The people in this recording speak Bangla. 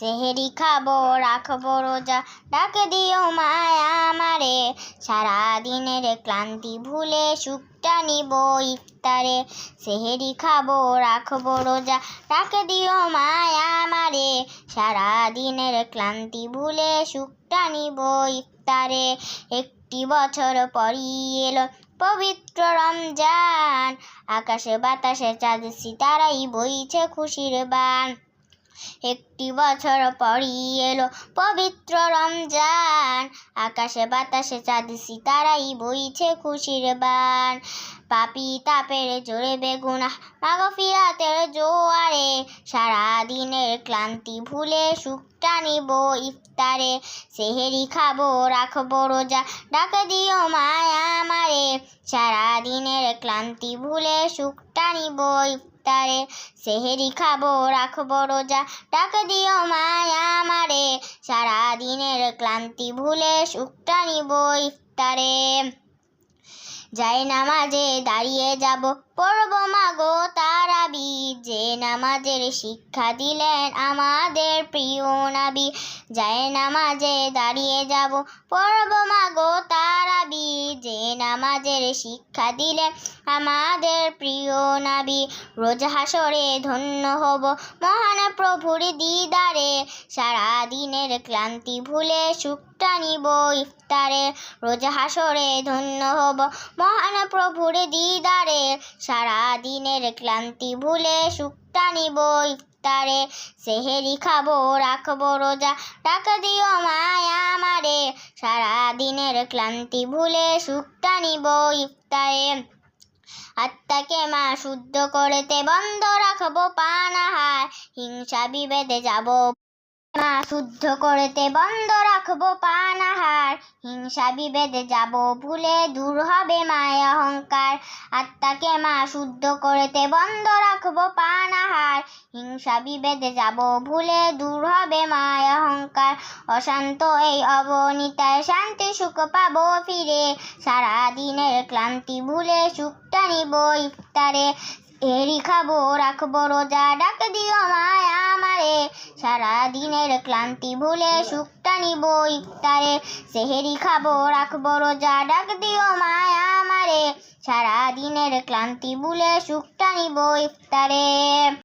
সেহেরি খাবো রাখবো রোজা, ডাক দিও মায়া আমারে। সারাদিনের ক্লান্তি ভুলে সুখটা নিব ইফতারে। সেহেরি খাবো রাখবো রোজা, ডাক দিও মায়া আমারে। সারাদিনের ক্লান্তি ভুলে সুখটা নিব ইফতারে। একটি বছর পরই এলো পবিত্র রমজান, আকাশে বাতাসে চাঁদ সিতারাই বইছে খুশির বান। একটি বছর পরই এলো পবিত্র রমজান, আকাশে বাতাসে চাঁদ সিতারাই বইছে খুশির বান। পাপী তাপের জোরে বেগুনাহ মাগফিরাতের জোয়ারে, সারাদিনের ক্লান্তি ভুলে সুখটা নিব ইফতারে। সেহেরি খাবো রাখবো রোজা, ডাক দিও মায়া আমারে। সারাদিনের ক্লান্তি ভুলে সুখটা নিব ইফতারে। সেহেরি খাবো রাখবো রোজা, ডাক দিও মায়া আমারে। সারাদিনের ক্লান্তি ভুলে সুখটা নিব ইফতারে। যাই নামাজে দাঁড়িয়ে যাব পড়বো মাগো তারাবি, যে নামাজের শিক্ষা দিলেন আমাদের প্রিয় নবী। যাই নামাজে দাঁড়িয়ে যাব পড়বো মাগো তারাবি, যে নামাজের শিক্ষা দিলেন আমাদের প্রিয় নবী। রোজ হাসরে ধন্য হব মহান প্রভুর দিদারে, সারাদিনের ক্লান্তি ভুলে সুখটা নিব ইফতারে। রোজ হাসরে ধন্য হব মহান প্রভুর দিদারে, সারাদিনের ক্লান্তি ভুলে সুখটা নিব ইফতারে। সেহেরি খাবো রাখবো রোজা, ডাক দিও মায়া আমারে। সারাদিনের ক্লান্তি ভুলে সুখটা নিব ইফতারে। আত্মাকে মা শুদ্ধ করেতে বন্ধ রাখবো পানাহার, হিংসা বিভেদে যাব মা শুদ্ধ করেতে বন্ধ রাখবো পানাহার। হিংসা বিভেদে যাব ভুলে দূর হবে মায়া অহংকার। আত্মাকে মা শুদ্ধ করেতে বন্ধ রাখবো পানাহার, হিংসা বিভেদে যাব ভুলে দূর হবে মায়া অহংকার। অশান্ত এই অবনীতায় শান্তি সুখ পাবো ফিরে, সারাদিনের ক্লান্তি ভুলে সুখটা নিব ইফতারে। সেহেরি খাবো রাখবো রোজা, ডাক দিও মায়া আমারে। সারাদিনের ক্লান্তি ভুলে সুখটা নিব ইফতারে। সেহেরি খাবো রাখবো রোজা, ডাক দিও মায়া আমারে। সারাদিনের ক্লান্তি ভুলে সুখটা নিব ইফতারে।